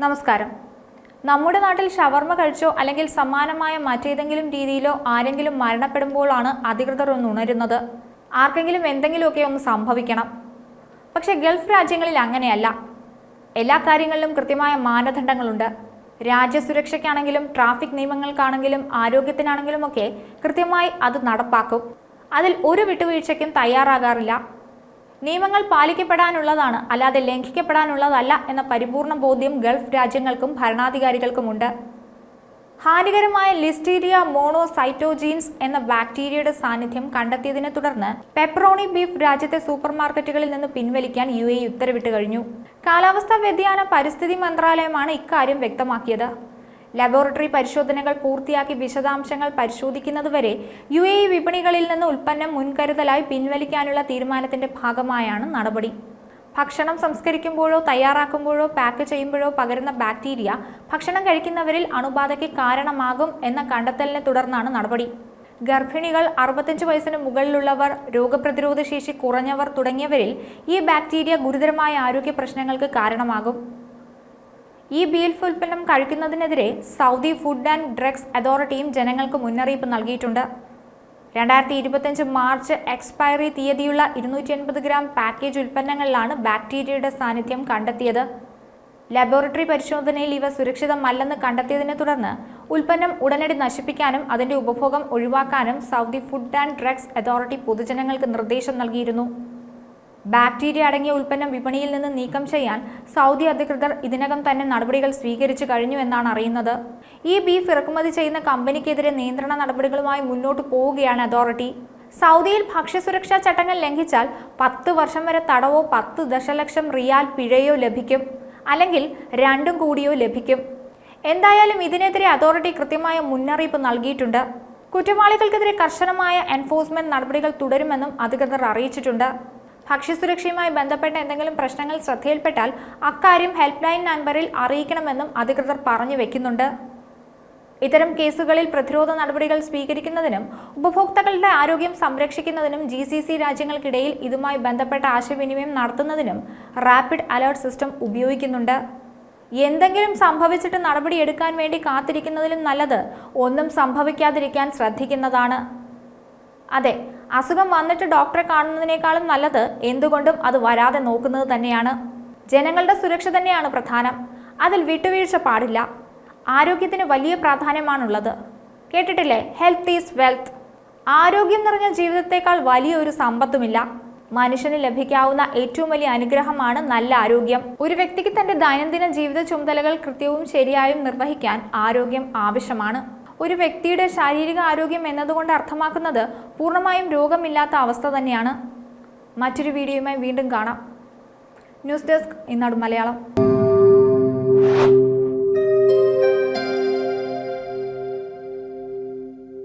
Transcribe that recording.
നമസ്കാരം. നമ്മുടെ നാട്ടിൽ ഷവർമ കഴിച്ചോ അല്ലെങ്കിൽ സമാനമായ മറ്റേതെങ്കിലും രീതിയിലോ ആരെങ്കിലും മരണപ്പെടുമ്പോഴാണ് അധികൃതർ ഒന്ന് ഉണരുന്നത്. ആർക്കെങ്കിലും എന്തെങ്കിലുമൊക്കെ ഒന്ന് സംഭവിക്കണം. പക്ഷേ ഗൾഫ് രാജ്യങ്ങളിൽ അങ്ങനെയല്ല. എല്ലാ കാര്യങ്ങളിലും കൃത്യമായ മാനദണ്ഡങ്ങളുണ്ട്. രാജ്യസുരക്ഷയ്ക്കാണെങ്കിലും ട്രാഫിക് നിയമങ്ങൾക്കാണെങ്കിലും ആരോഗ്യത്തിനാണെങ്കിലും ഒക്കെ കൃത്യമായി അത് നടപ്പാക്കും. അതിൽ ഒരു വിട്ടുവീഴ്ചയ്ക്കും തയ്യാറാകാറില്ല. നിയമങ്ങൾ പാലിക്കപ്പെടാനുള്ളതാണ്, അല്ലാതെ ലംഘിക്കപ്പെടാനുള്ളതല്ല എന്ന പരിപൂർണ ബോധ്യം ഗൾഫ് രാജ്യങ്ങൾക്കും ഭരണാധികാരികൾക്കുമുണ്ട്. ഹാനികരമായ ലിസ്റ്റീരിയ മോണോസൈറ്റോജീൻസ് എന്ന ബാക്ടീരിയയുടെ സാന്നിധ്യം കണ്ടെത്തിയതിനെ തുടർന്ന് പെപ്പറോണി ബീഫ് രാജ്യത്തെ സൂപ്പർ മാർക്കറ്റുകളിൽ നിന്ന് പിൻവലിക്കാൻ UAE ഉത്തരവിട്ട് കഴിഞ്ഞു. കാലാവസ്ഥാ വ്യതിയാന പരിസ്ഥിതി മന്ത്രാലയമാണ് ഇക്കാര്യം വ്യക്തമാക്കിയത്. ലബോറട്ടറി പരിശോധനകൾ പൂർത്തിയാക്കി വിശദാംശങ്ങൾ പരിശോധിക്കുന്നതുവരെ UAE വിപണികളിൽ നിന്ന് ഉൽപ്പന്നം മുൻകരുതലായി പിൻവലിക്കാനുള്ള തീരുമാനത്തിന്റെ ഭാഗമായാണ് നടപടി. ഭക്ഷണം സംസ്കരിക്കുമ്പോഴോ തയ്യാറാക്കുമ്പോഴോ പാക്ക് ചെയ്യുമ്പോഴോ പകരുന്ന ബാക്ടീരിയ ഭക്ഷണം കഴിക്കുന്നവരിൽ അണുബാധയ്ക്ക് കാരണമാകും എന്ന കണ്ടെത്തലിനെ തുടർന്നാണ് നടപടി. ഗർഭിണികൾ, 65 വയസ്സിന് മുകളിലുള്ളവർ, രോഗപ്രതിരോധ ശേഷി കുറഞ്ഞവർ തുടങ്ങിയവരിൽ ഈ ബാക്ടീരിയ ഗുരുതരമായ ആരോഗ്യ പ്രശ്നങ്ങൾക്ക് കാരണമാകും. ഈ ബീഫ് ഉൽപ്പന്നം കഴിക്കുന്നതിനെതിരെ സൗദി ഫുഡ് ആൻഡ് ഡ്രഗ്സ് അതോറിറ്റിയും ജനങ്ങൾക്ക് മുന്നറിയിപ്പ് നൽകിയിട്ടുണ്ട്. 2025 മാർച്ച് എക്സ്പയറി തീയതിയുള്ള 280 ഗ്രാം പാക്കേജ് ഉൽപ്പന്നങ്ങളിലാണ് ബാക്ടീരിയയുടെ സാന്നിധ്യം കണ്ടെത്തിയത്. ലബോറട്ടറി പരിശോധനയിൽ ഇവ സുരക്ഷിതമല്ലെന്ന് കണ്ടെത്തിയതിനെ തുടർന്ന് ഉൽപ്പന്നം ഉടനടി നശിപ്പിക്കാനും അതിന്റെ ഉപഭോഗം ഒഴിവാക്കാനും Saudi food and drugs authority പൊതുജനങ്ങൾക്ക് നിർദ്ദേശം നൽകിയിരുന്നു. ബാക്ടീരിയ അടങ്ങിയ ഉൽപ്പന്നം വിപണിയിൽ നിന്ന് നീക്കം ചെയ്യാൻ സൗദി അധികൃതർ ഇതിനകം തന്നെ നടപടികൾ സ്വീകരിച്ചു കഴിഞ്ഞു എന്നാണ് അറിയുന്നത്. ഈ ബീഫ് ഇറക്കുമതി ചെയ്യുന്ന കമ്പനിക്കെതിരെ നിയന്ത്രണ നടപടികളുമായി മുന്നോട്ട് പോവുകയാണ് അതോറിറ്റി. സൗദിയിൽ ഭക്ഷ്യസുരക്ഷാ ചട്ടങ്ങൾ ലംഘിച്ചാൽ 10 വർഷം വരെ തടവോ 10 ദശലക്ഷം റിയാൽ പിഴയോ ലഭിക്കും, അല്ലെങ്കിൽ രണ്ടും കൂടിയോ ലഭിക്കും. എന്തായാലും ഇതിനെതിരെ അതോറിറ്റി കൃത്യമായ മുന്നറിയിപ്പ് നൽകിയിട്ടുണ്ട്. കുറ്റവാളികൾക്കെതിരെ കർശനമായ എൻഫോഴ്സ്മെന്റ് നടപടികൾ തുടരുമെന്നും അധികൃതർ അറിയിച്ചിട്ടുണ്ട്. ഭക്ഷ്യസുരക്ഷയുമായി ബന്ധപ്പെട്ട എന്തെങ്കിലും പ്രശ്നങ്ങൾ ശ്രദ്ധയിൽപ്പെട്ടാൽ അക്കാര്യം ഹെൽപ്പ് ലൈൻ നമ്പറിൽ അറിയിക്കണമെന്നും അധികൃതർ പറഞ്ഞു വെക്കുന്നുണ്ട്. ഇത്തരം കേസുകളിൽ പ്രതിരോധ നടപടികൾ സ്വീകരിക്കുന്നതിനും ഉപഭോക്താക്കളുടെ ആരോഗ്യം സംരക്ഷിക്കുന്നതിനും GCC രാജ്യങ്ങൾക്കിടയിൽ ഇതുമായി ബന്ധപ്പെട്ട ആശയവിനിമയം നടത്തുന്നതിനും റാപ്പിഡ് അലേർട്ട് സിസ്റ്റം ഉപയോഗിക്കുന്നുണ്ട്. എന്തെങ്കിലും സംഭവിച്ചിട്ട് നടപടി എടുക്കാൻ വേണ്ടി കാത്തിരിക്കുന്നതിലും നല്ലത് ഒന്നും സംഭവിക്കാതിരിക്കാൻ ശ്രദ്ധിക്കുന്നതാണ്. അതെ, അസുഖം വന്നിട്ട് ഡോക്ടറെ കാണുന്നതിനേക്കാളും നല്ലത് എന്തുകൊണ്ടും അത് വരാതെ നോക്കുന്നത് തന്നെയാണ്. ജനങ്ങളുടെ സുരക്ഷ തന്നെയാണ് പ്രധാനം. അതിൽ വിട്ടുവീഴ്ച പാടില്ല. ആരോഗ്യത്തിന് വലിയ പ്രാധാന്യമാണുള്ളത്. കേട്ടിട്ടില്ലേ, ഹെൽത്ത് ഈസ് വെൽത്ത്. ആരോഗ്യം നിറഞ്ഞ ജീവിതത്തെക്കാൾ വലിയൊരു സമ്പത്തുമില്ല. മനുഷ്യന് ലഭിക്കാവുന്ന ഏറ്റവും വലിയ അനുഗ്രഹമാണ് നല്ല ആരോഗ്യം. ഒരു വ്യക്തിക്ക് തന്റെ ദൈനംദിന ജീവിത ചുമതലകൾ കൃത്യവും ശരിയായും നിർവഹിക്കാൻ ആരോഗ്യം ആവശ്യമാണ്. ഒരു വ്യക്തിയുടെ ശാരീരിക ആരോഗ്യം എന്നതുകൊണ്ട് അർത്ഥമാക്കുന്നത് പൂർണ്ണമായും രോഗമില്ലാത്ത അവസ്ഥ തന്നെയാണ്. മറ്റൊരു വീഡിയോയുമായി വീണ്ടും കാണാം. ന്യൂസ് ഡെസ്ക്, ഈനാട് മലയാളം.